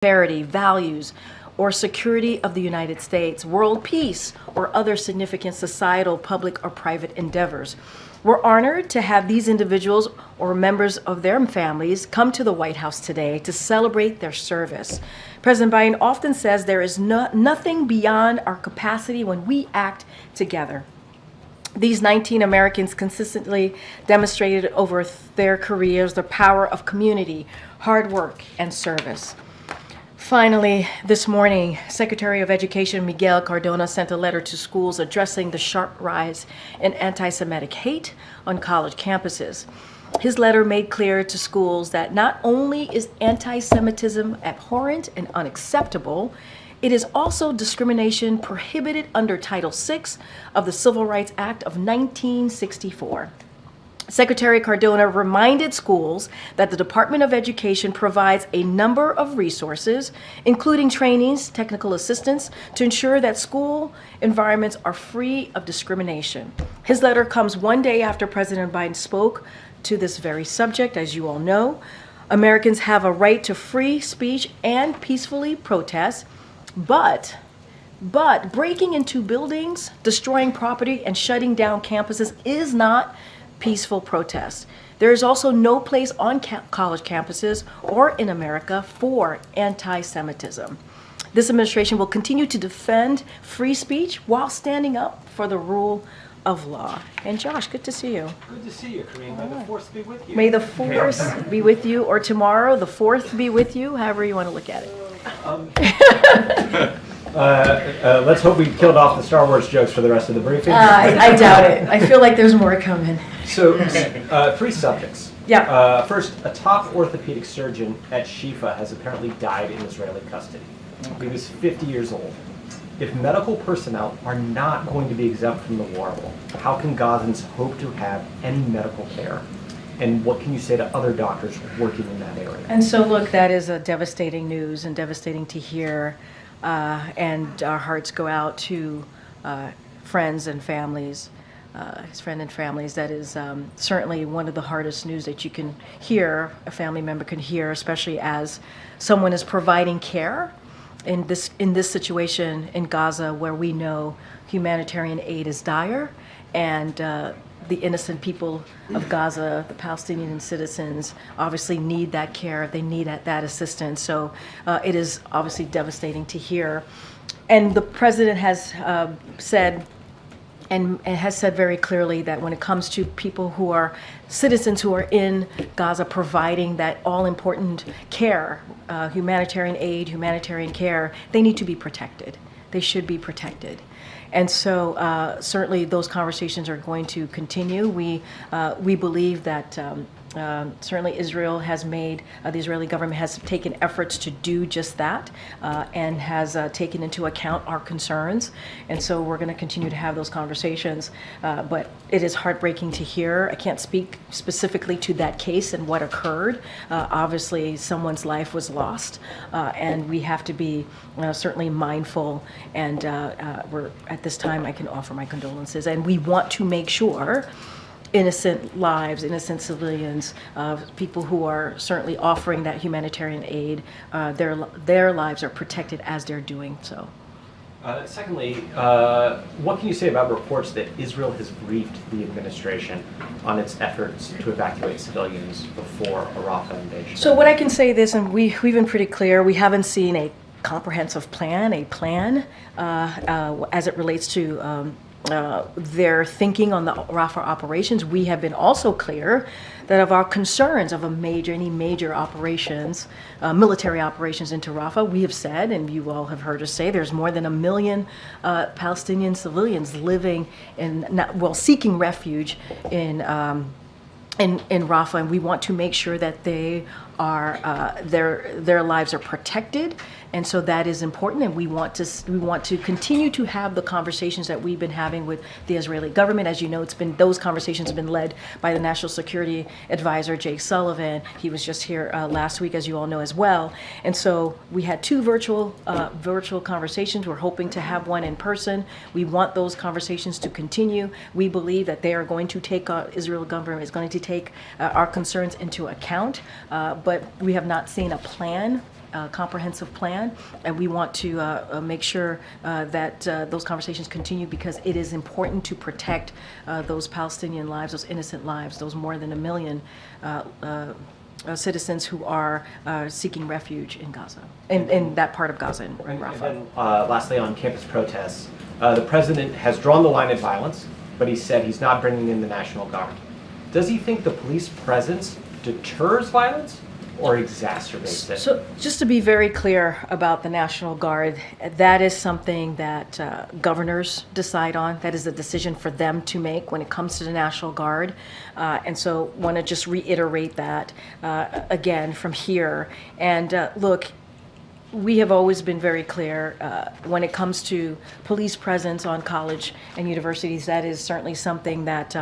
prosperity, values, or security of the United States, world peace, or other significant societal, public, or private endeavors. We're honored to have these individuals or members of their families come to the White House today to celebrate their service. President Biden often says there is nothing beyond our capacity when we act together. These 19 Americans consistently demonstrated over their careers the power of community, hard work, and service. Finally, this morning, Secretary of Education Miguel Cardona sent a letter to schools addressing the sharp rise in anti-Semitic hate on college campuses. His letter made clear to schools that not only is anti-Semitism abhorrent and unacceptable, it is also discrimination prohibited under Title VI of the Civil Rights Act of 1964. Secretary Cardona reminded schools that the Department of Education provides a number of resources, including trainings, technical assistance, to ensure that school environments are free of discrimination. His letter comes one day after President Biden spoke to this very subject. As you all know, Americans have a right to free speech and peacefully protest, but breaking into buildings, destroying property, and shutting down campuses is not peaceful protest. There is also no place on college campuses or in America for anti-Semitism. This administration will continue to defend free speech while standing up for the rule of law. And Josh, good to see you. Good to see you, Karine. May the force be with you. May the force be with you, or tomorrow, the fourth be with you, however you want to look at it. Let's hope we killed off the Star Wars jokes for the rest of the briefing. I doubt it. I feel like there's more coming. So, three subjects. Yeah. First, a top orthopedic surgeon at Shifa has apparently died in Israeli custody. He was 50 years old. If medical personnel are not going to be exempt from the war, how can Gazans hope to have any medical care? And what can you say to other doctors working in that area? And so, look, that is a devastating news and devastating to hear. And our hearts go out to friends and families, his friends and families. That is certainly one of the hardest news that you can hear, a family member can hear, especially as someone is providing care in this situation in Gaza, where we know humanitarian aid is dire, and the innocent people of Gaza, the Palestinian citizens, obviously need that care. They need that assistance. So it is obviously devastating to hear. And the president has said, and has said very clearly, that when it comes to people who are citizens who are in Gaza providing that all-important care, humanitarian aid, humanitarian care, they need to be protected. They should be protected. And so certainly those conversations are going to continue. We believe that certainly Israel has made, the Israeli government has taken efforts to do just that, and has taken into account our concerns. And so we're going to continue to have those conversations. But it is heartbreaking to hear. I can't speak specifically to that case and what occurred. Obviously, someone's life was lost, and we have to be certainly mindful. And we're at this time, I can offer my condolences. And we want to make sure innocent lives, innocent civilians, people who are certainly offering that humanitarian aid, their lives are protected as they're doing so. Secondly, what can you say about reports that Israel has briefed the administration on its efforts to evacuate civilians before a Rafa invasion? So what I can say is, and we've been pretty clear, we haven't seen a comprehensive plan, as it relates to their thinking on the Rafa operations. We have been also clear that of our concerns of any major operations, military operations into Rafa, we have said, and you all have heard us say, there's more than 1 million Palestinian civilians living seeking refuge in Rafa, and we want to make sure that they are their lives are protected. And so that is important, and we want to continue to have the conversations that we've been having with the Israeli government. As you know, those conversations have been led by the National Security Advisor Jake Sullivan. He was just here last week, as you all know, as well. And so we had 2 virtual conversations. We're hoping to have one in person. We want those conversations to continue. We believe that they are going to take Israel government is going to take our concerns into account, but we have not seen a plan comprehensive plan, and we want to make sure that those conversations continue, because it is important to protect those Palestinian lives, those innocent lives, those more than 1 million citizens who are seeking refuge in Gaza, in that part of Gaza, in Rafa. And then, lastly, on campus protests, the president has drawn the line at violence, but he said he's not bringing in the National Guard. Does he think the police presence deters violence or exacerbates it? So just to be very clear about the National Guard, that is something that governors decide on. That is a decision for them to make when it comes to the National Guard. And so want to just reiterate that again from here. And look, we have always been very clear when it comes to police presence on college and universities. That is certainly something that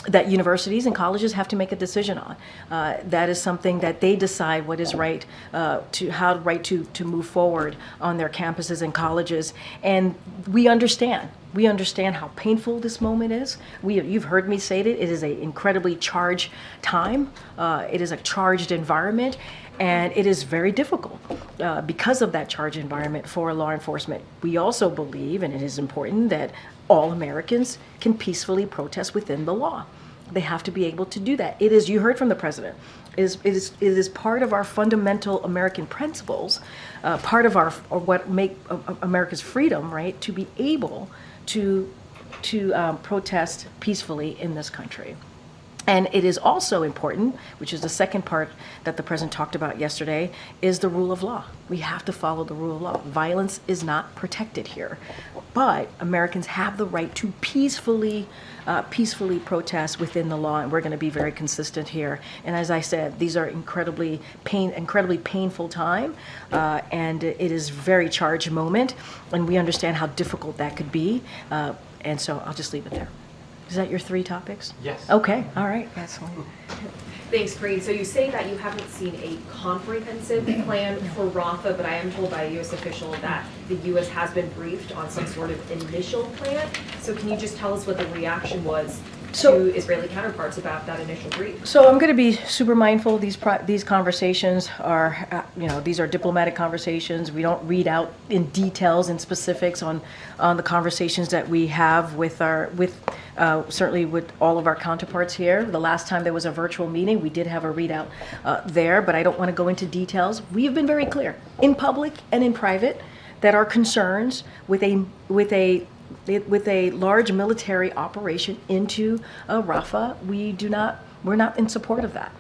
that universities and colleges have to make a decision on. That is something that they decide what is right to move forward on their campuses and colleges. And we understand how painful this moment is. You've heard me say it. It is an incredibly charged time. It is a charged environment. And it is very difficult because of that charged environment for law enforcement. We also believe, and it is important, that all Americans can peacefully protest within the law. They have to be able to do that. It is, you heard from the president, it is part of our fundamental American principles, part of what make America's freedom, right, to be able to protest peacefully in this country. And it is also important, which is the second part that the president talked about yesterday, is the rule of law. We have to follow the rule of law. Violence is not protected here, but Americans have the right to peacefully protest within the law, and we're going to be very consistent here. And as I said, these are incredibly painful time, and it is a very charged moment, and we understand how difficult that could be. And so I'll just leave it there. Is that your 3 topics? Yes. Okay, all right, excellent. Thanks, Karine. So you say that you haven't seen a comprehensive plan for Rafa, but I am told by a U.S. official that the U.S. has been briefed on some sort of initial plan. So can you just tell us what the reaction was to Israeli counterparts about that initial brief? So I'm going to be super mindful. These conversations are, these are diplomatic conversations. We don't read out in details and specifics on the conversations that we have certainly with all of our counterparts here. The last time there was a virtual meeting, we did have a readout there, but I don't want to go into details. We have been very clear in public and in private that our concerns with a large military operation into Rafa, we're not in support of that.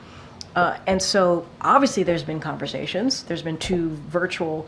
And so obviously there's been conversations. There's been 2 virtual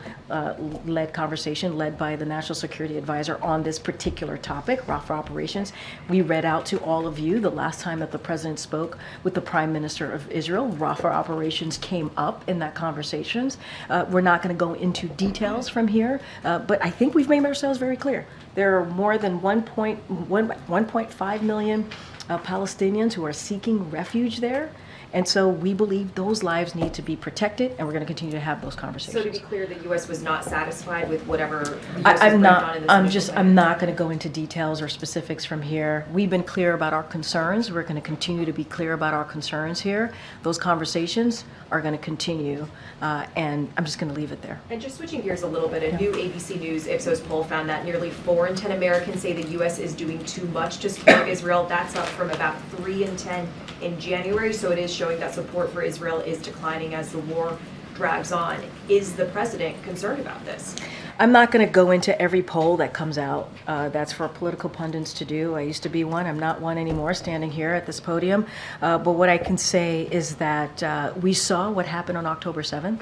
led conversations led by the National Security Advisor on this particular topic, Rafa operations. We read out to all of you the last time that the president spoke with the Prime Minister of Israel. Rafa operations came up in that conversations. We're not going to go into details from here, but I think we've made ourselves very clear. There are more than 1.5 million Palestinians who are seeking refuge there. And so we believe those lives need to be protected, and we're going to continue to have those conversations. So to be clear, the U.S. was not satisfied with whatever the U.S. I'm I'm not going to go into details or specifics from here. We've been clear about our concerns. We're going to continue to be clear about our concerns here. Those conversations are going to continue, and I'm just going to leave it there. And just switching gears a little bit, a new ABC News Ipsos poll found that nearly 4 in 10 Americans say the U.S. is doing too much to support Israel. That's up from about 3 in 10 in January, so it is showing that support for Israel is declining as the war drags on. Is the president concerned about this? I'm not going to go into every poll that comes out. That's for political pundits to do. I used to be one. I'm not one anymore standing here at this podium. But what I can say is that we saw what happened on October 7th.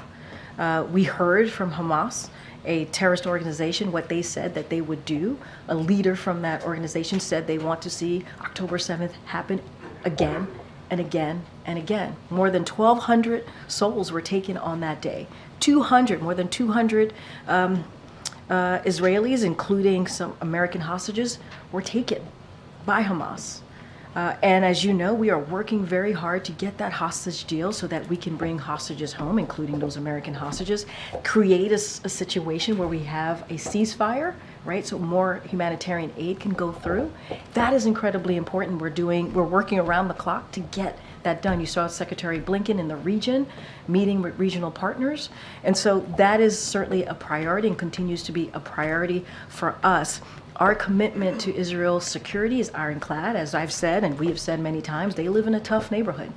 We heard from Hamas, a terrorist organization, what they said that they would do. A leader from that organization said they want to see October 7th happen again and again and again. More than 1,200 souls were taken on that day. More than 200 Israelis, including some American hostages, were taken by Hamas. And as you know, we are working very hard to get that hostage deal so that we can bring hostages home, including those American hostages, create a situation where we have a ceasefire, right? So more humanitarian aid can go through. That is incredibly important. We're working around the clock to get that done. You saw Secretary Blinken in the region meeting with regional partners. And so that is certainly a priority and continues to be a priority for us. Our commitment to Israel's security is ironclad, as I've said, and we have said many times. They live in a tough neighborhood.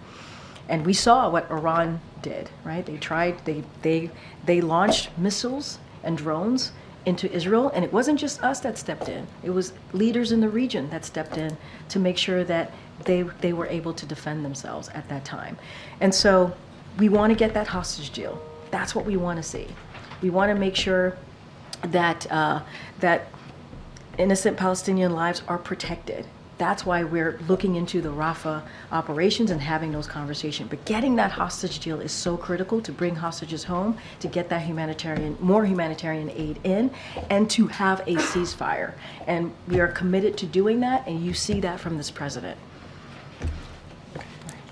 And we saw what Iran did, right? They launched missiles and drones into Israel, and it wasn't just us that stepped in. It was leaders in the region that stepped in to make sure that they were able to defend themselves at that time. And so we want to get that hostage deal. That's what we want to see. We want to make sure that that innocent Palestinian lives are protected. That's why we're looking into the Rafa operations and having those conversations. But getting that hostage deal is so critical to bring hostages home, to get that more humanitarian aid in, and to have a ceasefire. And we are committed to doing that, and you see that from this president.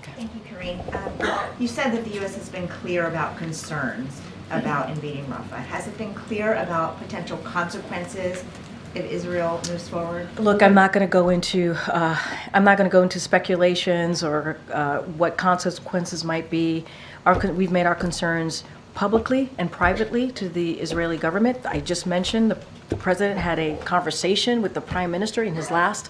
Thank you, Karine. You said that the U.S. has been clear about concerns about invading Rafah. Has it been clear about potential consequences if Israel moves forward? Look, I'm not going to go into speculations or what consequences might be. We've made our concerns publicly and privately to the Israeli government. I just mentioned the president had a conversation with the prime minister in his last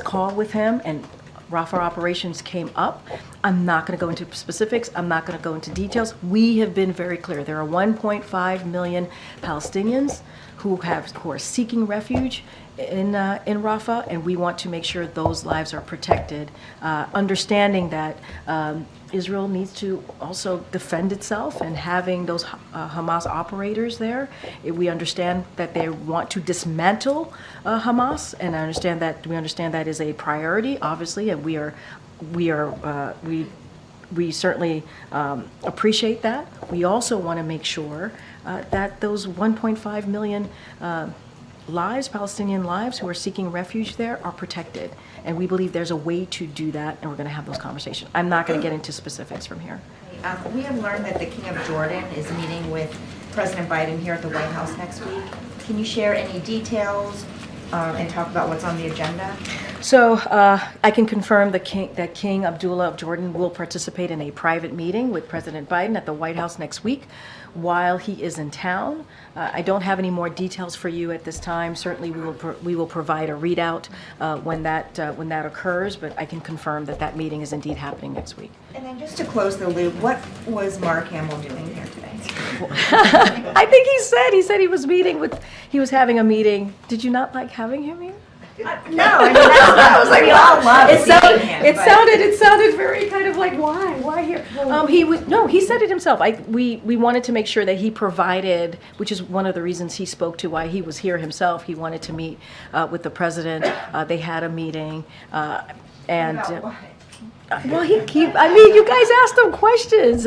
call with him, and Rafah operations came up. I'm not going to go into specifics. I'm not going to go into details. We have been very clear. There are 1.5 million Palestinians who are seeking refuge in Rafah, and we want to make sure those lives are protected, understanding that Israel needs to also defend itself, and having those Hamas operators there. We understand that they want to dismantle Hamas, and we understand that is a priority, obviously, and we certainly appreciate that. We also want to make sure that those 1.5 million Palestinian lives who are seeking refuge there are protected. And we believe there's a way to do that, and we're going to have those conversations. I'm not going to get into specifics from here. We have learned that the King of Jordan is meeting with President Biden here at the White House next week. Can you share any details and talk about what's on the agenda? So I can confirm that King Abdullah of Jordan will participate in a private meeting with President Biden at the White House next week while he is in town. I don't have any more details for you at this time. Certainly we will provide a readout when that occurs, but I can confirm that meeting is indeed happening next week. And then just to close the loop, what was Mark Hamill doing here today? I think he said he was having a meeting. Did you not like having him here? No, I mean, I was like, we all love seeing him. It sounded very kind of like, why here? He said it himself. We wanted to make sure that he provided, which is one of the reasons he spoke to why he was here himself. He wanted to meet with the president. They had a meeting, and. Well, you guys asked him questions.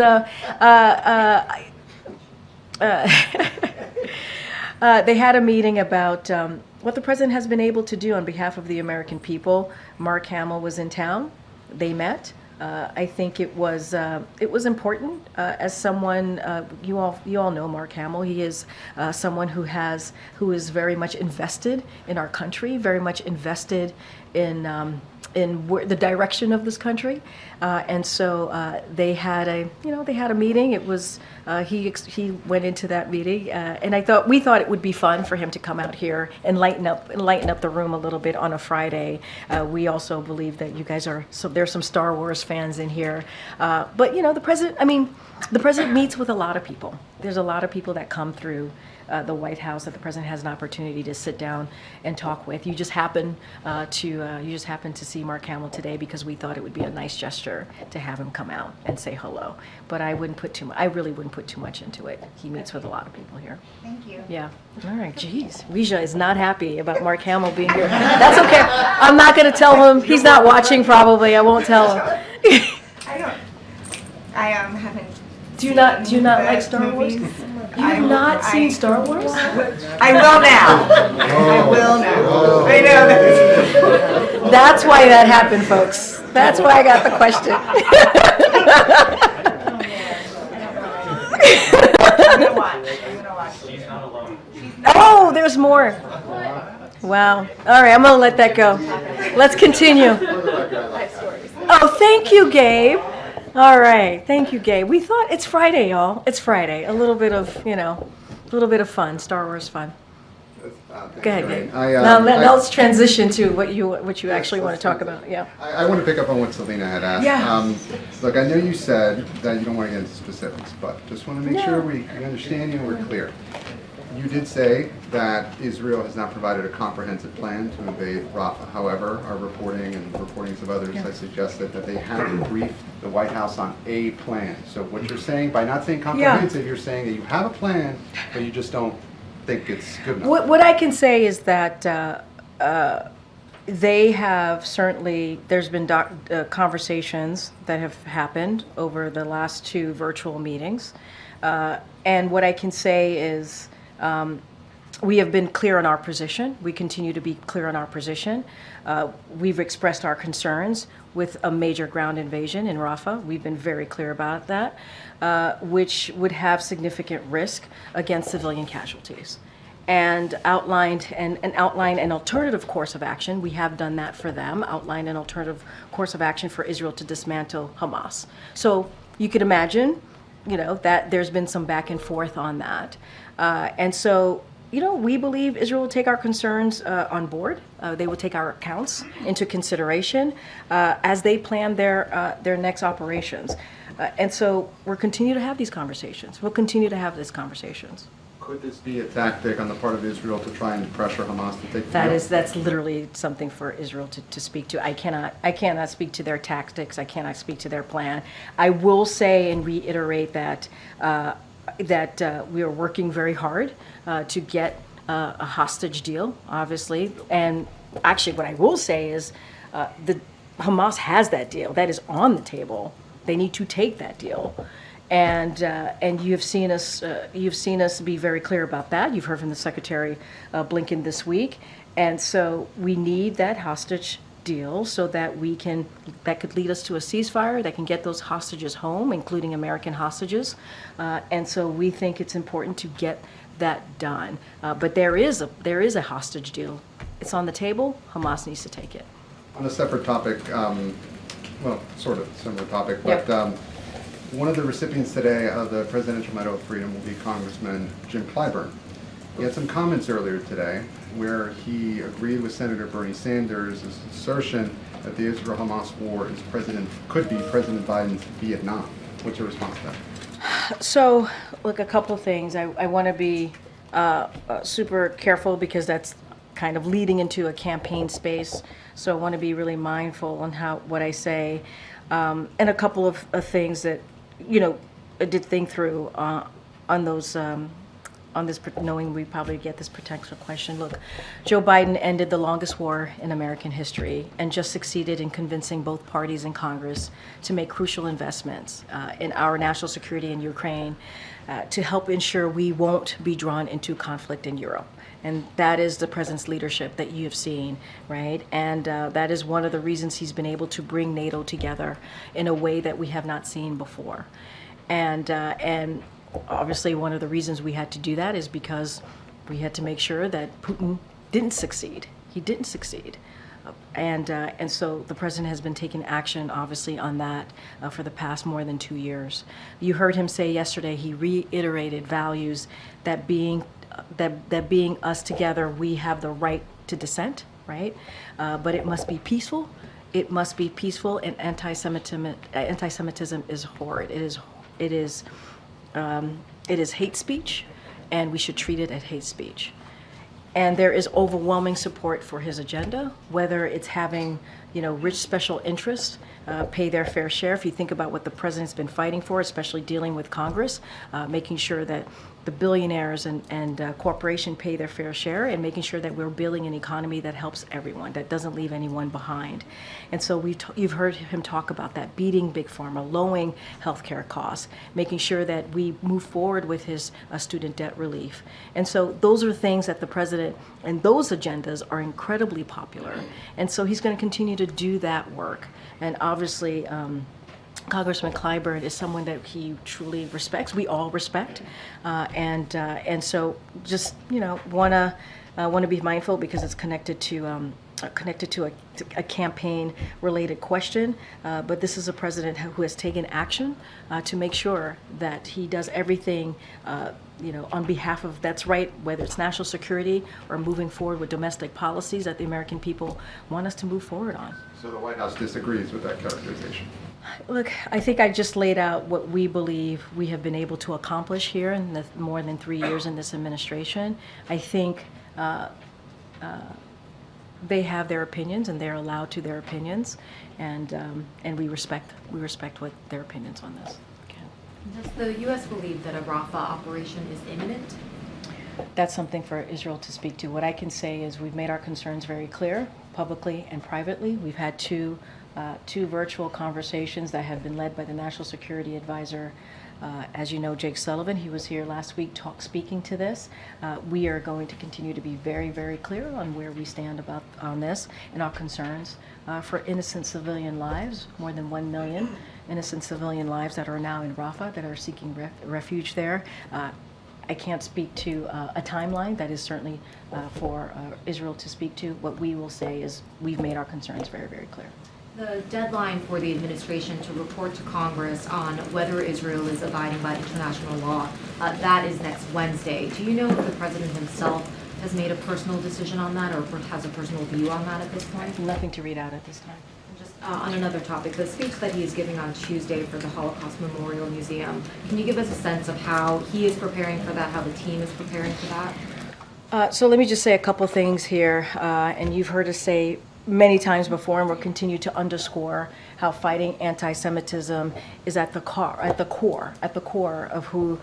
They had a meeting about what the president has been able to do on behalf of the American people. Mark Hamill was in town. They met. I think it was important as someone you all know Mark Hamill. He is someone who is very much invested in our country, very much invested in the direction of this country, and so they had a meeting. It was he went into that meeting, and we thought it would be fun for him to come out here and lighten up the room a little bit on a Friday. We also believe that you guys there's some Star Wars fans in here, but the president meets with a lot of people. There's a lot of people that come through the White House that the president has an opportunity to sit down and talk with. You just happen to see Mark Hamill today because we thought it would be a nice gesture to have him come out and say hello. But I really wouldn't put too much into it. He meets with a lot of people here. Thank you. Yeah. All right. Geez, Rija is not happy about Mark Hamill being here. That's okay. I'm not going to tell him. He's not watching. Probably. I won't tell him. I haven't. Do you not like Star Wars? You have not seen Star Wars? I will now. I will now. I know. That's why that happened, folks. That's why I got the question. I'm gonna watch. She's not alone. Oh, there's more. Wow. All right, I'm going to let that go. Let's continue. Oh, thank you, Gabe. All right, thank you, Gabe. We thought it's Friday, y'all. It's Friday. A little bit of, a little bit of fun, Star Wars fun. Go ahead, Gabe. Now let's transition to what you actually want to talk about. Yeah. I want to pick up on what Selena had asked. Yeah. Look, I know you said that you don't want to get into specifics, but just want to make sure we understand you and we're clear. You did say that Israel has not provided a comprehensive plan to invade Rafa. However, our reporting and reportings of others has suggested that they have briefed the White House on a plan. So what you're saying, by not saying comprehensive, you're saying that you have a plan, but you just don't think it's good enough. What I can say is that they have certainly, there's been conversations that have happened over the last 2 virtual meetings. And what I can say is we have been clear on our position. We continue to be clear on our position. We've expressed our concerns with a major ground invasion in Rafa. We've been very clear about that, which would have significant risk against civilian casualties. And outline an alternative course of action. We have done that for them, outlined an alternative course of action for Israel to dismantle Hamas. So you could imagine, that there's been some back and forth on that. And so, we believe Israel will take our concerns on board. They will take our accounts into consideration as they plan their next operations. And so we'll continue to have these conversations. We'll continue to have these conversations. Could this be a tactic on the part of Israel to try and pressure Hamas to take the field? That's literally something for Israel to speak to. I cannot speak to their tactics. I cannot speak to their plan. I will say and reiterate that we are working very hard to get a hostage deal, obviously. And actually, what I will say is the Hamas has that deal. That is on the table. They need to take that deal. And you've seen us be very clear about that. You've heard from the Secretary Blinken this week, and so we need that hostage deal so that that could lead us to a ceasefire that can get those hostages home, including American hostages. And so we think it's important to get that done. But there is a hostage deal. It's on the table. Hamas needs to take it. On a separate topic, well, sort of similar topic, but. Yep. One of the recipients today of the Presidential Medal of Freedom will be Congressman Jim Clyburn. He had some comments earlier today where he agreed with Senator Bernie Sanders' assertion that the Israel-Hamas war could be President Biden's Vietnam. What's your response to that? So, look, a couple of things. I want to be super careful because that's kind of leading into a campaign space. So I want to be really mindful on what I say. And a couple of things that, I did think through on those, on this, knowing we probably get this potential question. Look, Joe Biden ended the longest war in American history and just succeeded in convincing both parties in Congress to make crucial investments in our national security in Ukraine to help ensure we won't be drawn into conflict in Europe. And that is the president's leadership that you have seen, right? And that is one of the reasons he's been able to bring NATO together in a way that we have not seen before. And obviously one of the reasons we had to do that is because we had to make sure that Putin didn't succeed. He didn't succeed. And so the president has been taking action, obviously, on that for the past more than 2 years. You heard him say yesterday, he reiterated values that being us together, we have the right to dissent, right? But it must be peaceful. It must be peaceful, and anti-Semitism is horrid. It is hate speech, and we should treat it as hate speech. And there is overwhelming support for his agenda, whether it's having, rich special interests pay their fair share. If you think about what the president's been fighting for, especially dealing with Congress, making sure that the billionaires and corporation pay their fair share, and making sure that we're building an economy that helps everyone, that doesn't leave anyone behind. And so you've heard him talk about that, beating big pharma, lowering healthcare costs, making sure that we move forward with his student debt relief. And so those are things that the president and those agendas are incredibly popular. And so he's going to continue to do that work. And obviously, Congressman Clyburn is someone that he truly respects. We all respect, and so just want to be mindful because it's connected to connected to a campaign-related question, but this is a president who has taken action to make sure that he does everything, on behalf of, that's right, whether it's national security or moving forward with domestic policies that the American people want us to move forward on. So the White House disagrees with that characterization? Look, I think I just laid out what we believe we have been able to accomplish here in the more than 3 years in this administration. I think they have their opinions, and they're allowed to their opinions, and we respect what their opinions on this. Okay. Does the U.S. believe that a Rafa operation is imminent? That's something for Israel to speak to. What I can say is we've made our concerns very clear, publicly and privately. We've had two virtual conversations that have been led by the National Security Advisor. As you know, Jake Sullivan, he was here last week speaking to this. We are going to continue to be very, very clear on where we stand on this and our concerns for innocent civilian lives, more than 1 million innocent civilian lives that are now in Rafa, that are seeking refuge there. I can't speak to a timeline. That is certainly for Israel to speak to. What we will say is we've made our concerns very, very clear. The deadline for the administration to report to Congress on whether Israel is abiding by international law, that is next Wednesday. Do you know if the president himself has made a personal decision on that or has a personal view on that at this point? Nothing to read out at this time. Just on another topic, the speech that he is giving on Tuesday for the Holocaust Memorial Museum, can you give us a sense of how he is preparing for that, how the team is preparing for that? So let me just say a couple things here, and you've heard us say many times before, and we'll continue to underscore how fighting anti-Semitism is at the core of who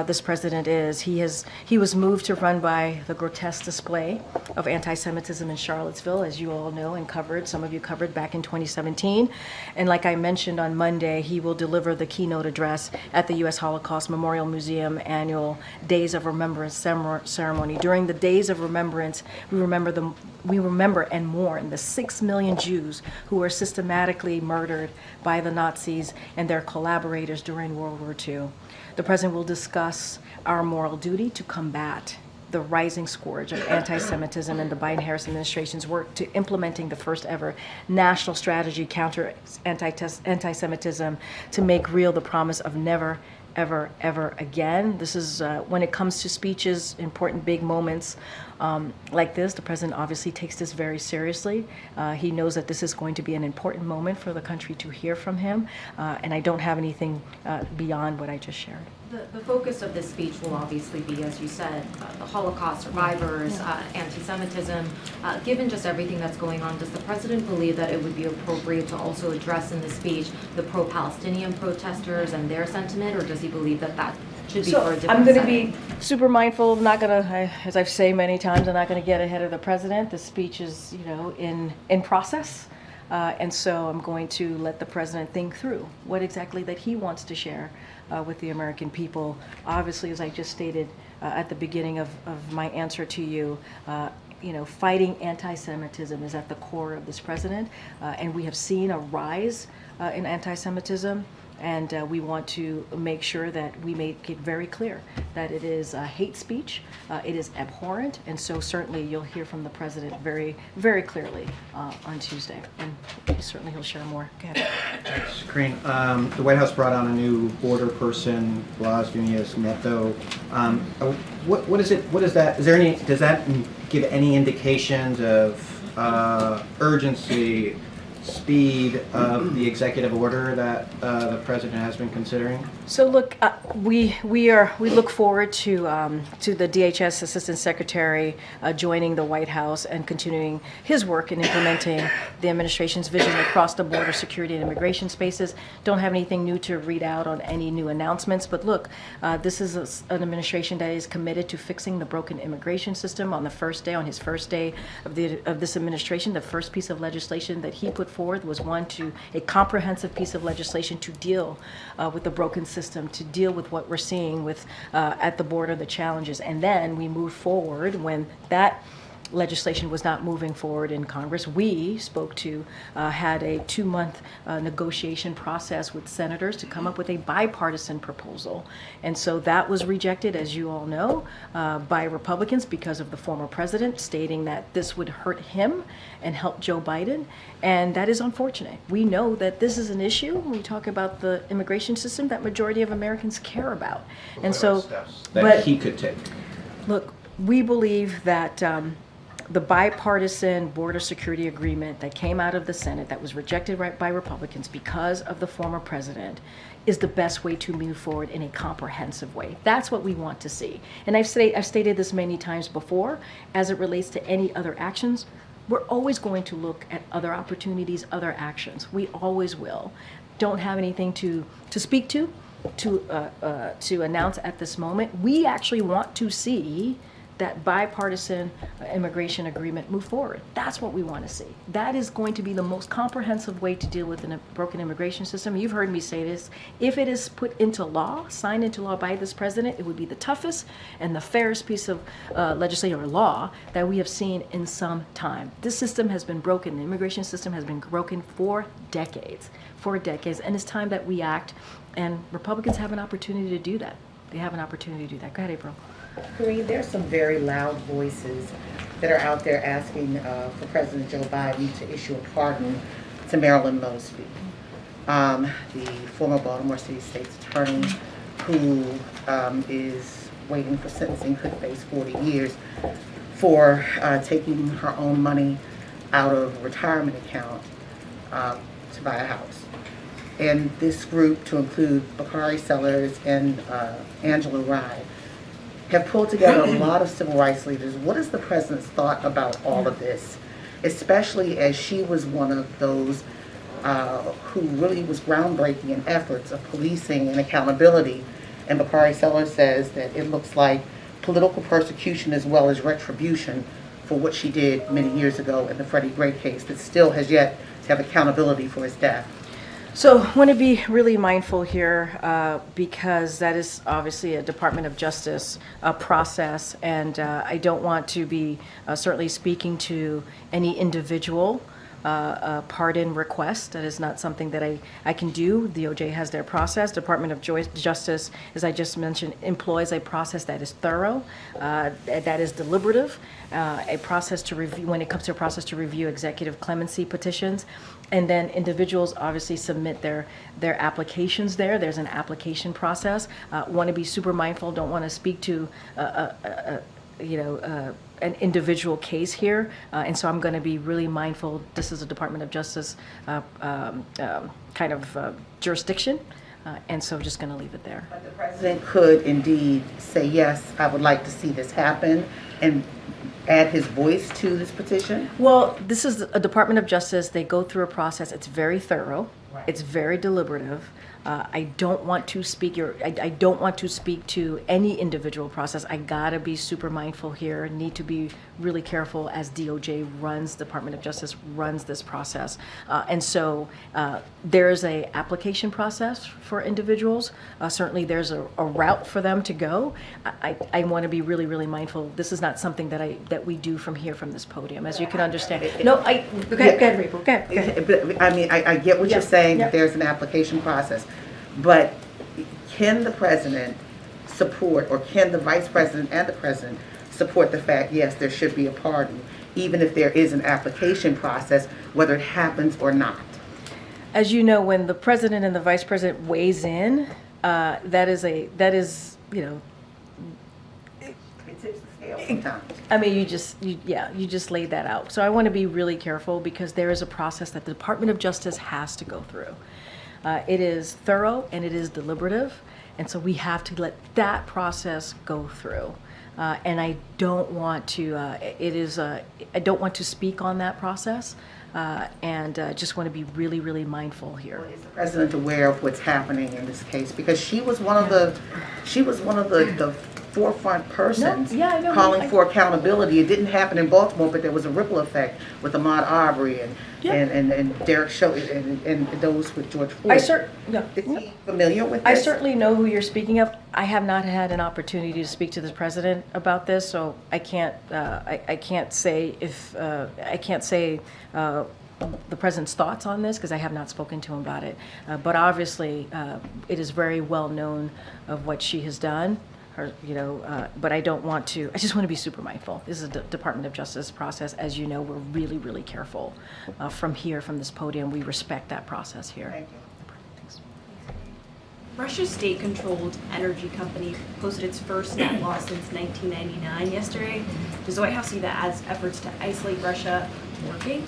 this president is. He was moved to run by the grotesque display of anti-Semitism in Charlottesville, as you all know and covered. Some of you covered back in 2017. And like I mentioned on Monday, he will deliver the keynote address at the U.S. Holocaust Memorial Museum annual Days of Remembrance ceremony. During the Days of Remembrance, we remember and mourn the 6 million Jews who were systematically murdered by the Nazis and their collaborators during World War II. The president will discuss our moral duty to combat the rising scourge of anti-Semitism and the Biden-Harris administration's work to implementing the first ever national strategy counter anti-Semitism to make real the promise of never, ever, ever again. This is when it comes to speeches, important big moments like this, the president obviously takes this very seriously. He knows that this is going to be an important moment for the country to hear from him, and I don't have anything beyond what I just shared. The focus of this speech will obviously be, as you said, the Holocaust survivors, anti-Semitism. Given just everything that's going on, does the president believe that it would be appropriate to also address in this speech the pro-Palestinian protesters and their sentiment, or does he believe that that should be for a different I'm going to setting? be super mindful of not going to, as I've said many times, I'm not going to get ahead of the president. The speech is, in process. And so I'm going to let the president think through what exactly that he wants to share with the American people. Obviously, as I just stated at the beginning of my answer to you, fighting anti-Semitism is at the core of this president. And we have seen a rise in anti-Semitism. And we want to make sure that we make it very clear that it is hate speech, it is abhorrent, and so certainly you'll hear from the president very, very clearly on Tuesday, and certainly he'll share more. Go ahead. Thanks, Karine. The White House brought on a new border person, Blas Nunez Neto. What is it? What is that? Does that give any indications of urgency, speed of the executive order that the president has been considering? So look, we look forward to the DHS Assistant Secretary joining the White House and continuing his work in implementing the administration's vision across the border security and immigration spaces. Don't have anything new to read out on any new announcements, but look, this is an administration that is committed to fixing the broken immigration system. On his first day of this administration, the first piece of legislation that he put forward was a comprehensive piece of legislation to deal with the broken system, to deal with what we're seeing with at the border, the challenges. And then we move forward when that legislation was not moving forward in Congress. We spoke to, had a 2-month negotiation process with senators to come up with a bipartisan proposal. And so that was rejected, as you all know, by Republicans because of the former president stating that this would hurt him and help Joe Biden. And that is unfortunate. We know that this is an issue when we talk about the immigration system that majority of Americans care about. And so, That he could take. look, we believe that the bipartisan border security agreement that came out of the Senate that was rejected by Republicans because of the former president is the best way to move forward in a comprehensive way. That's what we want to see. And I've stated this many times before, as it relates to any other actions, we're always going to look at other opportunities, other actions. We always will. Don't have anything to speak to announce at this moment. We actually want to see that bipartisan immigration agreement move forward. That's what we want to see. That is going to be the most comprehensive way to deal with a broken immigration system. You've heard me say this. If it is put into law, signed into law by this president, it would be the toughest and the fairest piece of legislation or law that we have seen in some time. This system has been broken. The immigration system has been broken for decades, and it's time that we act, and Republicans have an opportunity to do that. They have an opportunity to do that. Go ahead, April. Karine, there's some very loud voices that are out there asking for President Joe Biden to issue a pardon to Marilyn Mosby, the former Baltimore City State's attorney who is waiting for sentencing, could face 40 years for taking her own money out of a retirement account to buy a house. And this group, to include Bakari Sellers and Angela Rye, have pulled together a lot of civil rights leaders. What is the president's thought about all of this, especially as she was one of those who really was groundbreaking in efforts of policing and accountability? And Bakari Sellers says that it looks like political persecution as well as retribution for what she did many years ago in the Freddie Gray case that still has yet to have accountability for his death. So I want to be really mindful here because that is obviously a Department of Justice process, and I don't want to be certainly speaking to any individual pardon request. That is not something that I can do. DOJ has their process. Department of Justice, as I just mentioned, employs a process that is thorough, that is deliberative, a process to review, when it comes to a process to review executive clemency petitions. And then individuals obviously submit their applications there. There's an application process. Want to be super mindful, don't want to speak to an individual case here, and so I'm going to be really mindful. This is a Department of Justice kind of jurisdiction, and so just going to leave it there. But the president could indeed say, yes, I would like to see this happen, and add his voice to this petition? Well, this is a Department of Justice. They go through a process. It's very thorough. Right. It's very deliberative. I don't want to speak I don't want to speak to any individual process. I gotta be super mindful here. Need to be really careful as DOJ runs, Department of Justice runs this process, and so there's a application process for individuals. Certainly, there's a route for them to go. I want to be really, really mindful. This is not something that we do from here, from this podium, as you can understand. Go ahead, Rachel. Go ahead. But, I mean, I get what you're saying, that there's an application process. But can the president support, or can the vice president and the president support the fact, yes, there should be a pardon, even if there is an application process, whether it happens or not? As you know, when the president and the vice president weighs in, that is It tips the scale sometimes. I mean, you just laid that out. So I want to be really careful because there is a process that the Department of Justice has to go through. It is thorough and it is deliberative, and so we have to let that process go through. And I don't want to. I don't want to speak on that process, and just want to be really, really mindful here. Is the president aware of what's happening in this case? Because she was one of the forefront persons yeah, I know. calling for accountability. It didn't happen in Baltimore, but there was a ripple effect with Ahmaud Arbery and Derek Chauvin and those with George Floyd. Is he familiar with this? I certainly know who you're speaking of. I have not had an opportunity to speak to the president about this, so I can't say if the president's thoughts on this, because I have not spoken to him about it. But obviously, it is very well known of what she has done. But I don't want to. I just want to be super mindful. This is a Department of Justice process. As you know, we're really, really careful from this podium. We respect that process here. Thank you. Thanks. Russia's state-controlled energy company posted its first net loss since 1999 yesterday. Does the White House see that as efforts to isolate Russia working?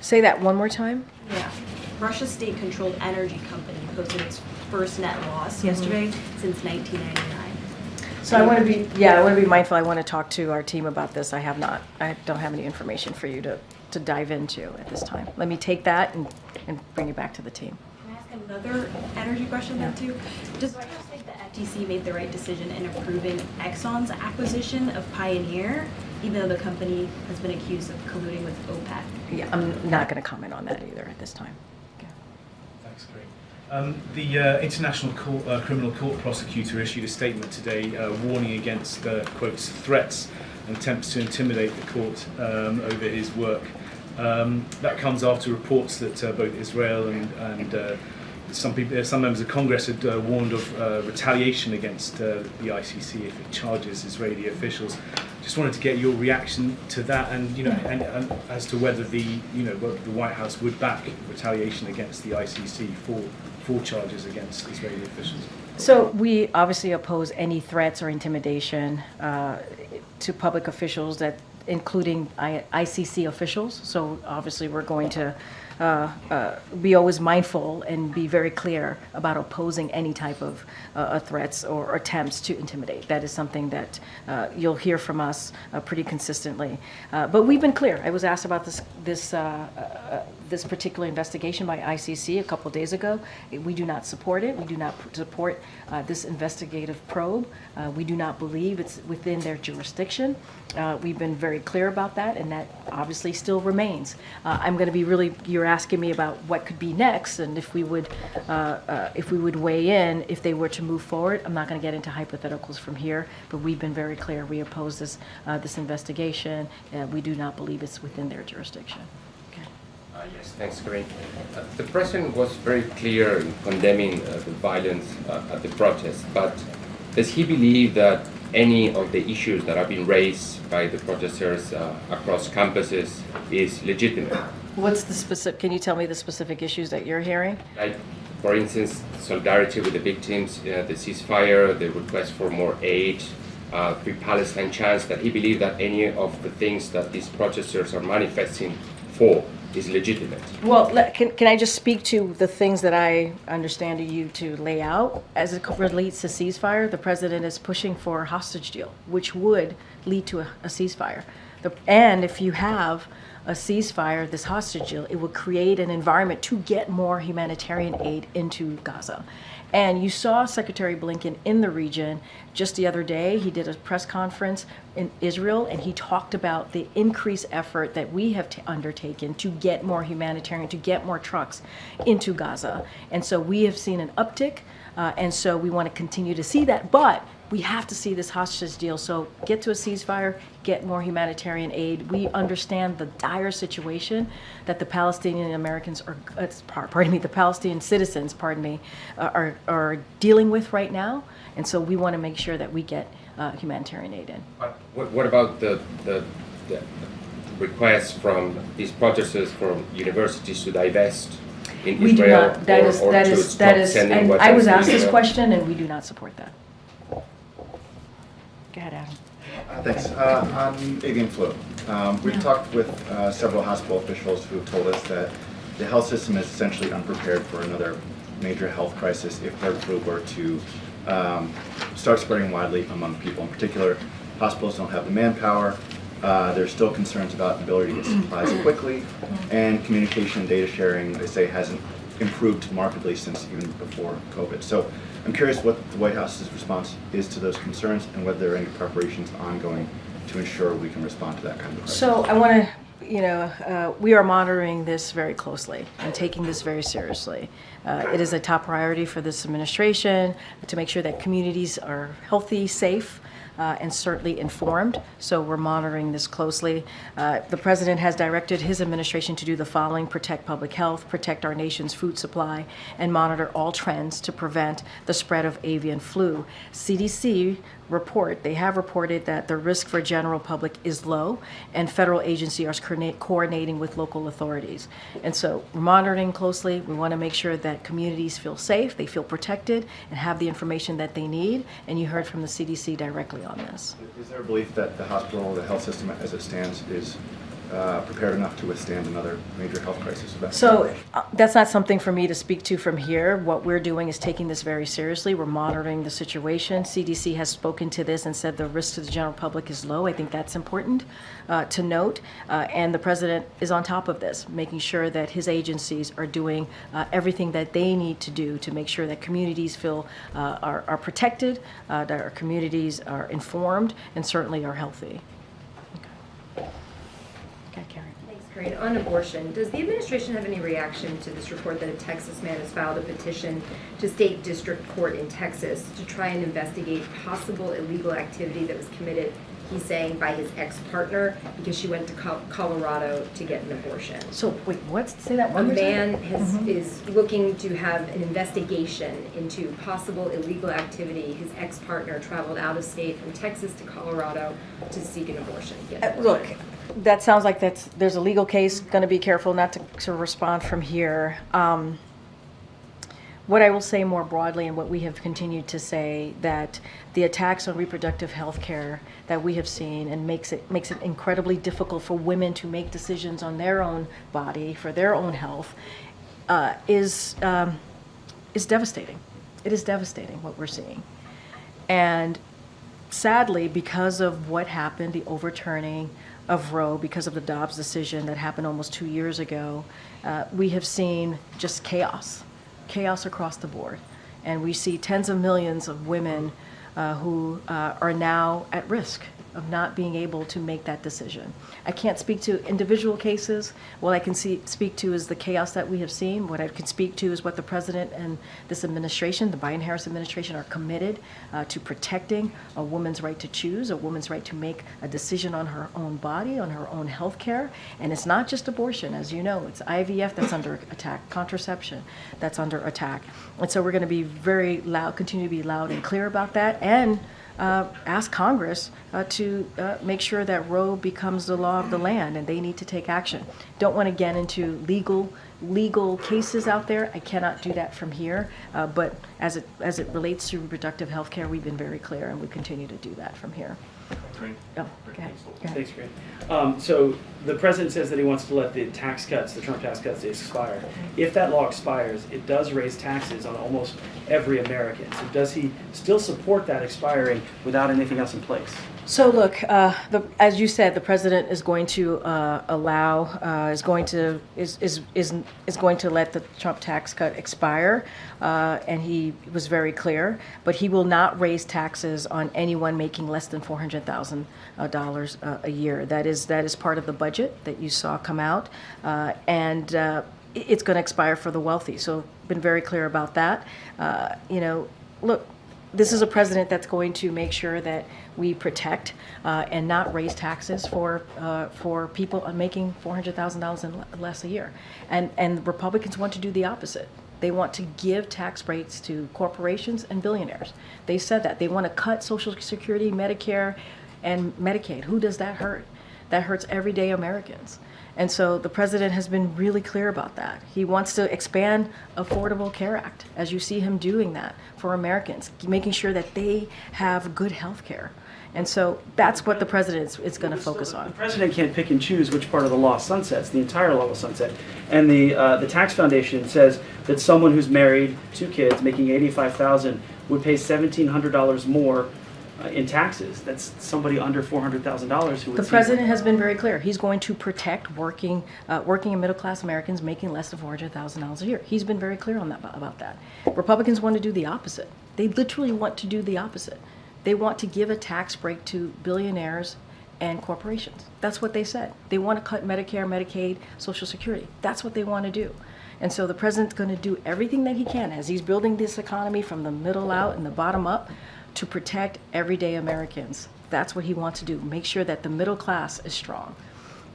Say that one more time. Yeah. Russia's state-controlled energy company posted its first net loss yesterday since 1999. So I want to be mindful. I want to talk to our team about this. I don't have any information for you to dive into at this time. Let me take that and bring you back to the team. Can I ask another energy question then too? Does the White House think the FTC made the right decision in approving Exxon's acquisition of Pioneer, even though the company has been accused of colluding with OPEC? Yeah, I'm not going to comment on that either at this time. Thanks, Karine. The International Criminal Court prosecutor issued a statement today warning against, quotes, threats and attempts to intimidate the court over his work. That comes after reports that both Israel and some members of Congress had warned of retaliation against the ICC if it charges Israeli officials. Just wanted to get your reaction to that, and and as to whether the White House would back retaliation against the ICC for charges against Israeli officials. So we obviously oppose any threats or intimidation to public officials, that including ICC officials. So obviously we're going to be always mindful and be very clear about opposing any type of threats or attempts to intimidate. That is something that you'll hear from us pretty consistently. But we've been clear. I was asked about this particular investigation by ICC a couple of days ago. We do not support it. We do not support this investigative probe. We do not believe it's within their jurisdiction. We've been very clear about that, and that obviously still remains. I'm going to be you're asking me about what could be next, and if we would weigh in if they were to move forward. I'm not going to get into hypotheticals from here, but we've been very clear. We oppose this investigation. We do not believe it's within their jurisdiction. Yes, thanks, Karine. The President was very clear in condemning the violence at the protest, but does he believe that any of the issues that have been raised by the protesters across campuses is legitimate? What's the specific? Can you tell me the specific issues that you're hearing? Like, for instance, solidarity with the victims, the ceasefire, the request for more aid, Free Palestine chants, that he believed that any of the things that these protesters are manifesting for is legitimate. Well, can I just speak to the things that I understand you to lay out? As it relates to ceasefire, the president is pushing for a hostage deal, which would lead to a ceasefire. And if you have a ceasefire, this hostage deal, it would create an environment to get more humanitarian aid into Gaza. And you saw Secretary Blinken in the region just the other day. He did a press conference in Israel, and he talked about the increased effort that we have undertaken to get more humanitarian, to get more trucks into Gaza. And so we have seen an uptick, and so we want to continue to see that. But we have to see this hostage deal. So get to a ceasefire, get more humanitarian aid. We understand the dire situation that the Palestinian Americans the Palestinian citizens, are dealing with right now. And so we want to make sure that we get humanitarian aid in. What about the requests from these protesters from universities to divest in we Israel? Do not. That is. And I was asked this question, and we do not support that. Go ahead, Adam. Thanks. On avian flu, we've talked with several hospital officials who have told us that the health system is essentially unprepared for another major health crisis if bird flu were to start spreading widely among people. In particular, hospitals don't have the manpower. There's still concerns about the ability to get supplies quickly, and communication and data sharing, they say, hasn't improved markedly since even before COVID. So I'm curious what the White House's response is to those concerns and whether there are any preparations ongoing to ensure we can respond to that kind of crisis. So I want to, we are monitoring this very closely and taking this very seriously. It is a top priority for this administration to make sure that communities are healthy, safe, and certainly informed. So we're monitoring this closely. The president has directed his administration to do the following: protect public health, protect our nation's food supply, and monitor all trends to prevent the spread of avian flu. CDC they have reported that the risk for general public is low, and federal agencies are coordinating with local authorities. And so we're monitoring closely. We want to make sure that communities feel safe, they feel protected, and have the information that they need. And you heard from the CDC directly on this. Is there a belief that the hospital, the health system as it stands, is prepared enough to withstand another major health crisis? So that's not something for me to speak to from here. What we're doing is taking this very seriously. We're monitoring the situation. CDC has spoken to this and said the risk to the general public is low. I think that's important to note. And the president is on top of this, making sure that his agencies are doing everything that they need to do to make sure that communities feel are protected, that our communities are informed, and certainly are healthy. Okay, Karine. Thanks, Karine. On abortion, does the administration have any reaction to this report that a Texas man has filed a petition to state district court in Texas to try and investigate possible illegal activity that was committed, he's saying, by his ex-partner because she went to Colorado to get an abortion? So wait, what? Say that one more time. A man is looking to have an investigation into possible illegal activity. His ex-partner traveled out of state from Texas to Colorado to seek an abortion. Look, that sounds like there's a legal case. Going to be careful not to respond from here. What I will say more broadly, and what we have continued to say, that the attacks on reproductive health care that we have seen and makes it incredibly difficult for women to make decisions on their own body, for their own health, is devastating. It is devastating what we're seeing. And sadly, because of what happened, the overturning of Roe, because of the Dobbs decision that happened almost 2 years ago, we have seen just chaos across the board. And we see tens of millions of women who are now at risk of not being able to make that decision. I can't speak to individual cases. What I can speak to is the chaos that we have seen. What I can speak to is what the president and this administration, the Biden-Harris administration, are committed to protecting a woman's right to choose, a woman's right to make a decision on her own body, on her own health care. And it's not just abortion, as you know. It's IVF that's under attack, contraception that's under attack. And so we're going to be very loud, continue to be loud and clear about that, and ask Congress to make sure that Roe becomes the law of the land, and they need to take action. Don't want to get into legal cases out there. I cannot do that from here. But as it relates to reproductive health care, we've been very clear, and we continue to do that from here. Karine? Oh, go ahead. Thanks, Karine. So the president says that he wants to let the tax cuts, the Trump tax cuts, expire. If that law expires, it does raise taxes on almost every American. So does he still support that expiring without anything else in place? So look, as you said, the president is going to is going to let the Trump tax cut expire, and he was very clear. But he will not raise taxes on anyone making less than $400,000 a year. That is part of the budget that you saw come out, and it's going to expire for the wealthy. So been very clear about that. Look. This is a president that's going to make sure that we protect and not raise taxes for people making $400,000 and less a year. And Republicans want to do the opposite. They want to give tax breaks to corporations and billionaires. They said that. They want to cut Social Security, Medicare, and Medicaid. Who does that hurt? That hurts everyday Americans. And so the president has been really clear about that. He wants to expand Affordable Care Act, as you see him doing that for Americans, making sure that they have good health care. And so that's what the president is going to focus on. The president can't pick and choose which part of the law sunsets. The entire law will sunset. And the Tax Foundation says that someone who's married, 2 kids, making $85,000 would pay $1,700 more in taxes. That's somebody under $400,000 who would The see president has been very clear. He's going to protect working and middle-class Americans making less than $400,000 a year. He's been very clear on that about that. Republicans want to do the opposite. They literally want to do the opposite. They want to give a tax break to billionaires and corporations. That's what they said. They want to cut Medicare, Medicaid, Social Security. That's what they want to do. And so the president's going to do everything that he can as he's building this economy from the middle out and the bottom up to protect everyday Americans. That's what he wants to do. Make sure that the middle class is strong.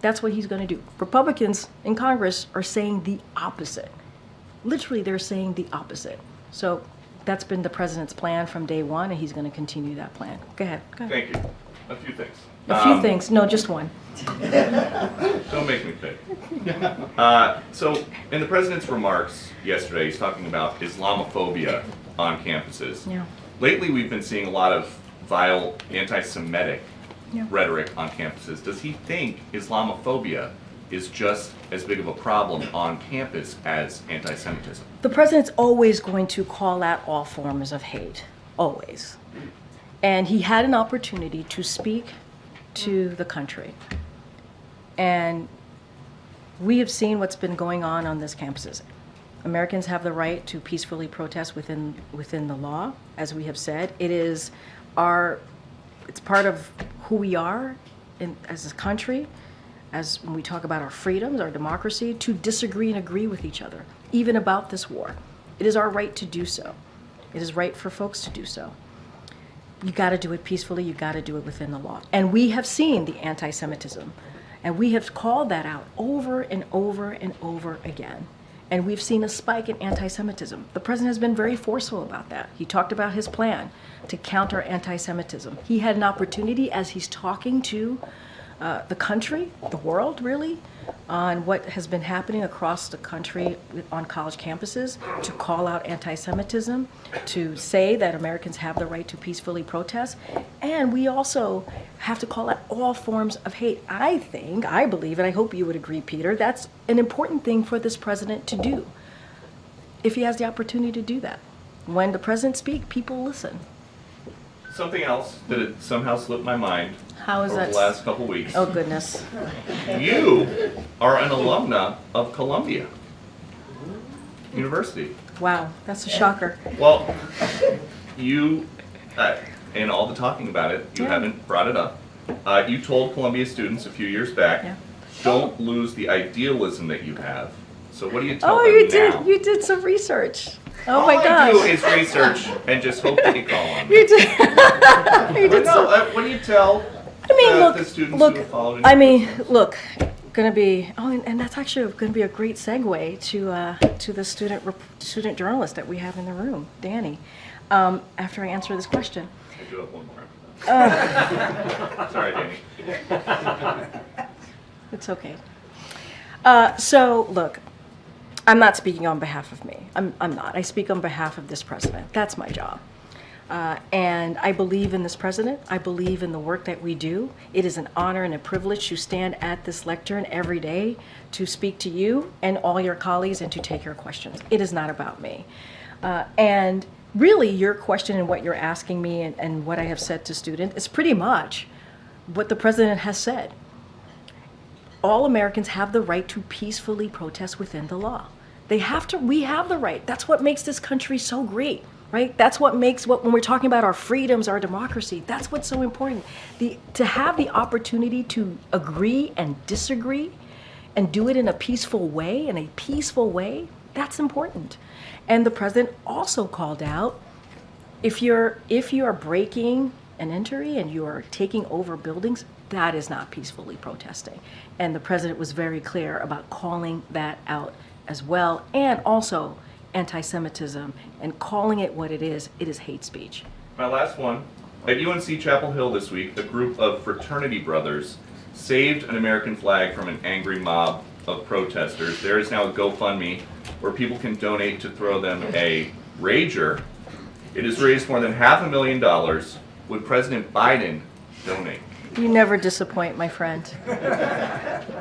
That's what he's going to do. Republicans in Congress are saying the opposite. Literally, they're saying the opposite. So that's been the president's plan from day one, and he's going to continue that plan. Go ahead. Thank you. A few things. A few things. No, just one. Don't make me pick. So, in the president's remarks yesterday, he's talking about Islamophobia on campuses. Yeah. Lately, we've been seeing a lot of vile anti-Semitic Yeah. rhetoric on campuses. Does he think Islamophobia is just as big of a problem on campus as anti-Semitism? The president's always going to call out all forms of hate. Always. And he had an opportunity to speak to the country. And we have seen what's been going on these campuses. Americans have the right to peacefully protest within the law, as we have said. It's part of who we are as a country, as when we talk about our freedoms, our democracy, to disagree and agree with each other, even about this war. It is our right to do so. It is right for folks to do so. You got to do it peacefully. You got to do it within the law. And we have seen the anti-Semitism, and we have called that out over and over and over again. And we've seen a spike in anti-Semitism. The president has been very forceful about that. He talked about his plan to counter anti-Semitism. He had an opportunity as he's talking to the country, the world really, on what has been happening across the country on college campuses, to call out anti-Semitism, to say that Americans have the right to peacefully protest. And we also have to call out all forms of hate. I believe, and I hope you would agree, Peter, that's an important thing for this president to do, if he has the opportunity to do that. When the president speaks, people listen. Something else that had somehow slipped my mind How is over that? the last couple weeks. Oh, goodness. You are an alumna of Columbia University. Wow, that's a shocker. Well, you, in all the talking about it, you haven't brought it up. You told Columbia students a few years back, don't lose the idealism that you have. So what do you tell them now? You did some research. Oh All my I gosh. do is research and just hope that you call on me. You did. You did What do you tell the students who have followed in look, going to be, and that's actually going to be a great segue to the student journalist that we have in the room, Danny, after I answer this question. I do have one more after that. Sorry, Danny. It's okay. So, look, I'm not speaking on behalf of me. I'm not. I speak on behalf of this president. That's my job. And I believe in this president. I believe in the work that we do. It is an honor and a privilege to stand at this lectern every day to speak to you and all your colleagues and to take your questions. It is not about me. And really, your question and what you're asking me and what I have said to students is pretty much what the president has said. All Americans have the right to peacefully protest within the law. We have the right. That's what makes this country so great, right? That's what makes when we're talking about our freedoms, our democracy, that's what's so important. To have the opportunity to agree and disagree and do it in a peaceful way, that's important. And the president also called out, if you are breaking an entry and you are taking over buildings, that is not peacefully protesting. And the president was very clear about calling that out as well, and also anti-Semitism, and calling it what it is hate speech. My last one. At UNC Chapel Hill this week, a group of fraternity brothers saved an American flag from an angry mob of protesters. There is now a GoFundMe where people can donate to throw them a Rager. It has raised more than $500,000. Would President Biden donate? You never disappoint, my friend.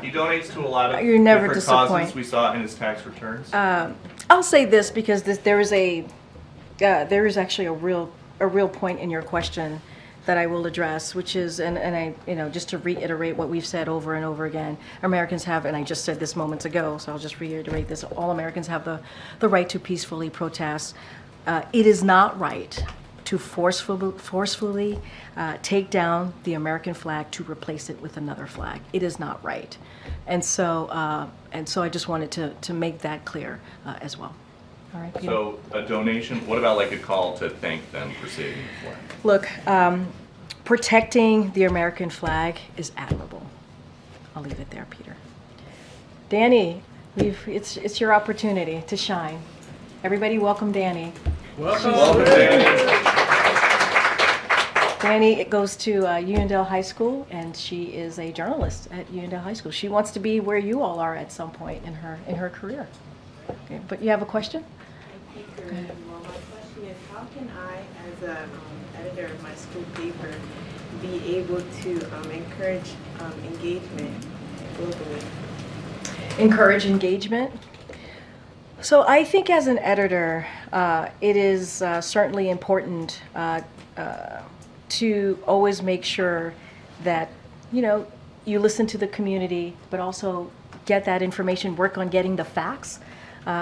He donates to a lot of You never different disappoint. causes we saw in his tax returns. I'll say this because there is actually a real point in your question that I will address, which is, and I, just to reiterate what we've said over and over again, Americans have, and I just said this moments ago, so I'll just reiterate this, all Americans have the right to peacefully protest. It is not right to forcefully take down the American flag to replace it with another flag. It is not right. And so I just wanted to make that clear as well. All right, Peter? So a donation, what about like a call to thank them for saving the flag? Look, protecting the American flag is admirable. I'll leave it there, Peter. Danny, it's your opportunity to shine. Everybody welcome Danny. Welcome, Danny. Danny goes to Uniondale High School, and she is a journalist at Uniondale High School. She wants to be where you all are at some point in her career. Okay, but you have a question? Well, my question is, how can I, as an editor of my school paper, be able to encourage engagement globally? Encourage engagement? So I think as an editor, it is certainly important to always make sure that, you listen to the community, but also get that information, work on getting the facts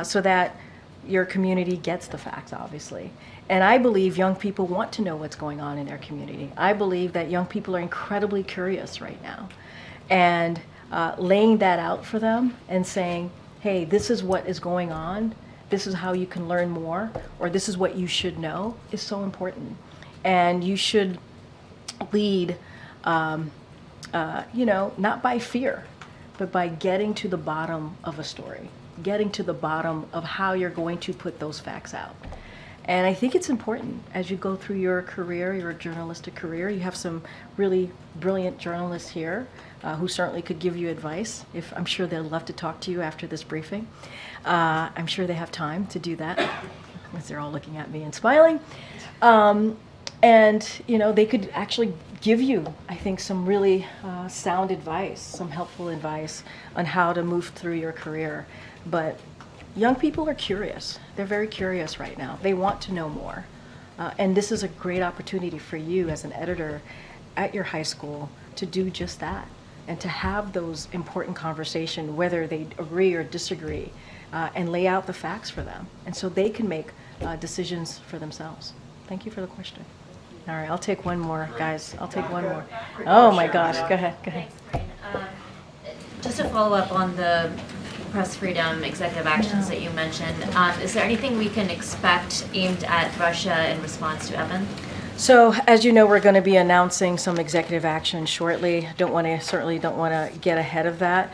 so that your community gets the facts, obviously. And I believe young people want to know what's going on in their community. I believe that young people are incredibly curious right now. And laying that out for them and saying, hey, this is what is going on, this is how you can learn more, or this is what you should know, is so important. And you should lead, not by fear, but by getting to the bottom of a story, getting to the bottom of how you're going to put those facts out. And I think it's important as you go through your career, your journalistic career. You have some really brilliant journalists here who certainly could give you advice. I'm sure they'd love to talk to you after this briefing. I'm sure they have time to do that, as they're all looking at me and smiling. And they could actually give you, I think, some really sound advice, some helpful advice on how to move through your career. But young people are curious. They're very curious right now. They want to know more. And this is a great opportunity for you as an editor at your high school to do just that and to have those important conversations, whether they agree or disagree, and lay out the facts for them. And so they can make decisions for themselves. Thank you for the question. All right, I'll take one more, guys. I'll take one more. Oh my gosh, go ahead. Thanks, Karine. Just to follow up on the press freedom executive actions that you mentioned, is there anything we can expect aimed at Russia in response to Evan? So, as you know, we're going to be announcing some executive action shortly. Certainly don't want to get ahead of that.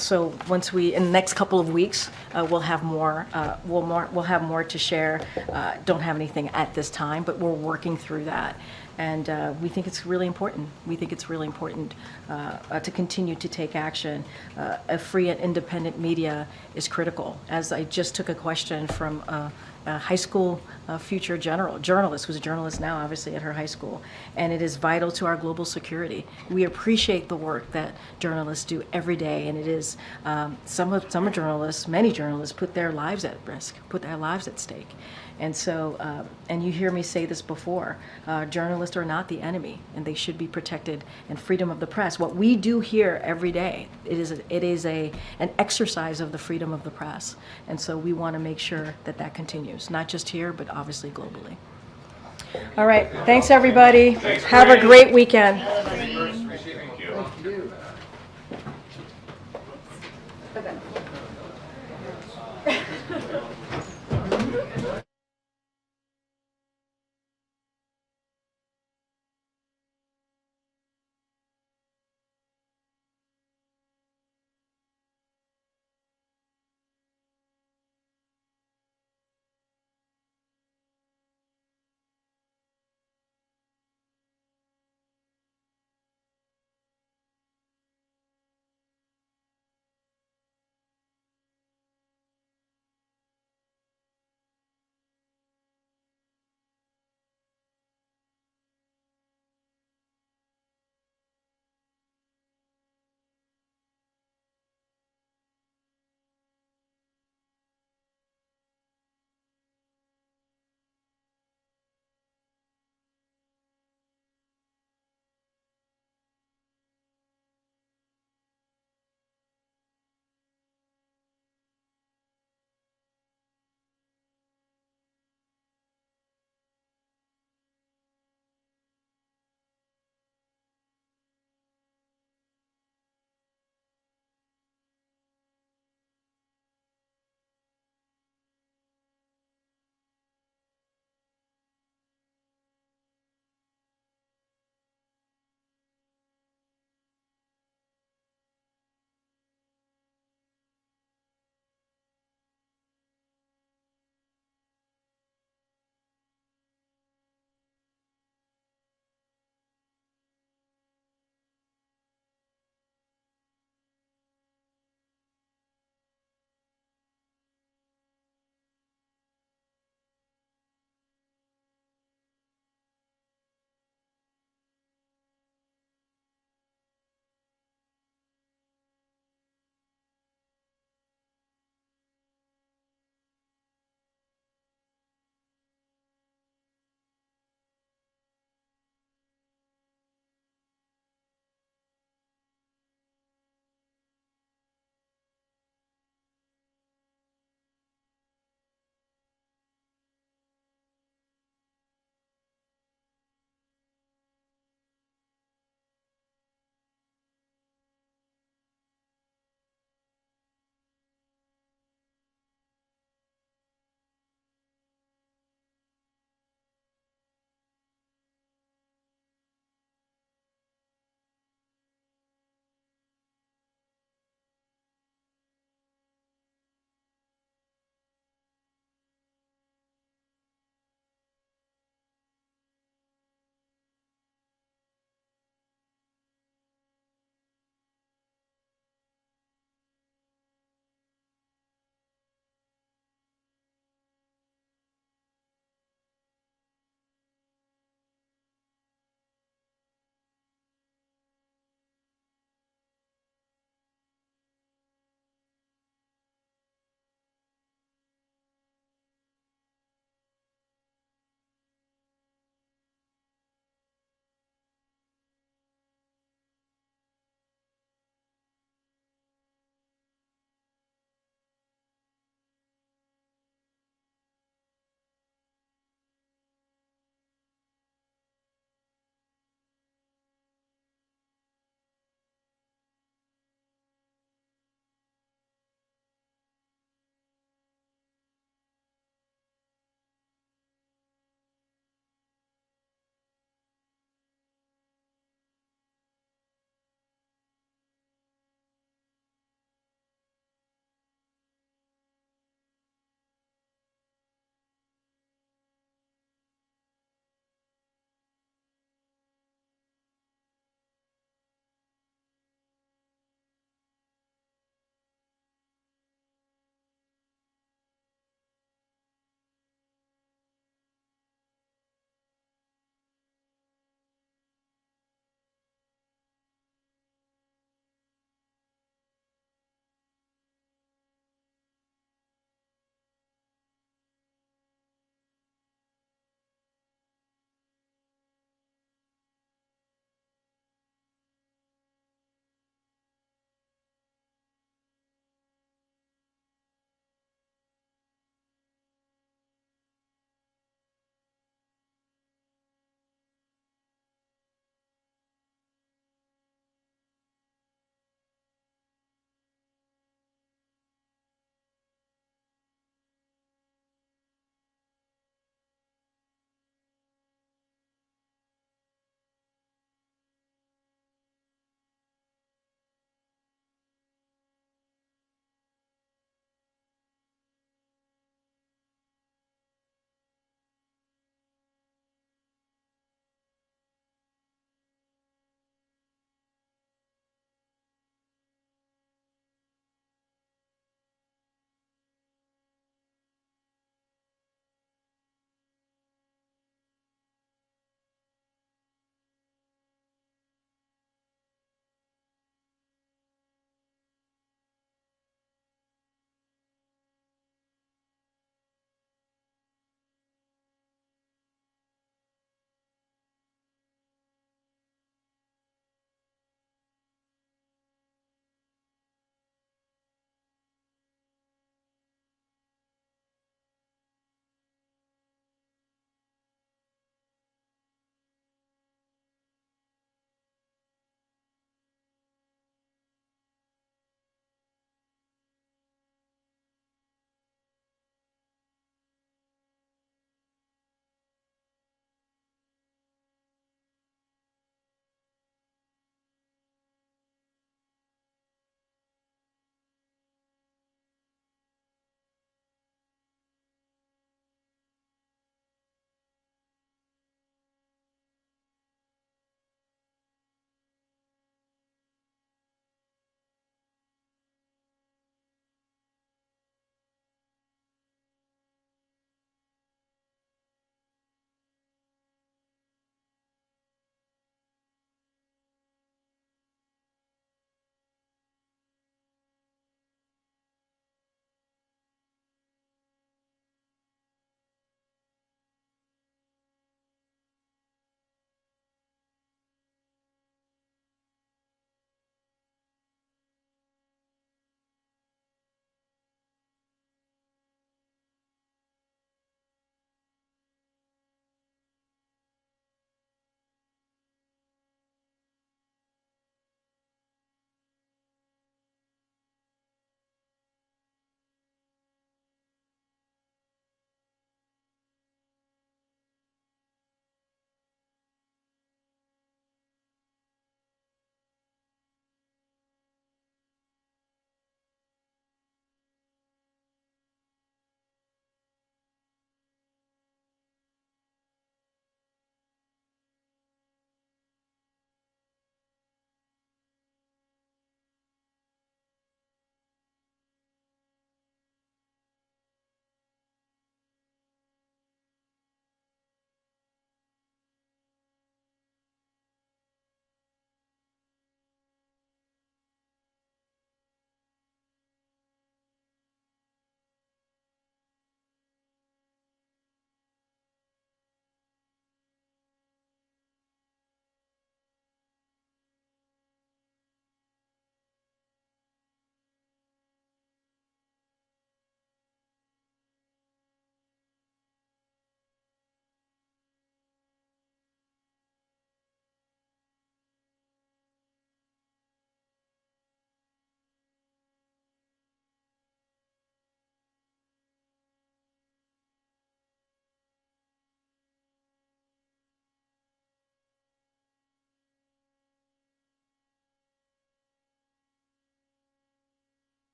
So once in the next couple of weeks, we'll have more. We'll have more to share. Don't have anything at this time, but we're working through that. And we think it's really important. We think it's really important to continue to take action. A free and independent media is critical. As I just took a question from a high school future journalist, who's a journalist now, obviously, at her high school. And it is vital to our global security. We appreciate the work that journalists do every day. And it is, many journalists put their lives at risk, put their lives at stake. And so, and you hear me say this before, journalists are not the enemy, and they should be protected, and freedom of the press. What we do here every day, it is an exercise of the freedom of the press. And so we want to make sure that continues, not just here, but obviously globally. All right, thanks everybody. Have a great weekend. Thank you.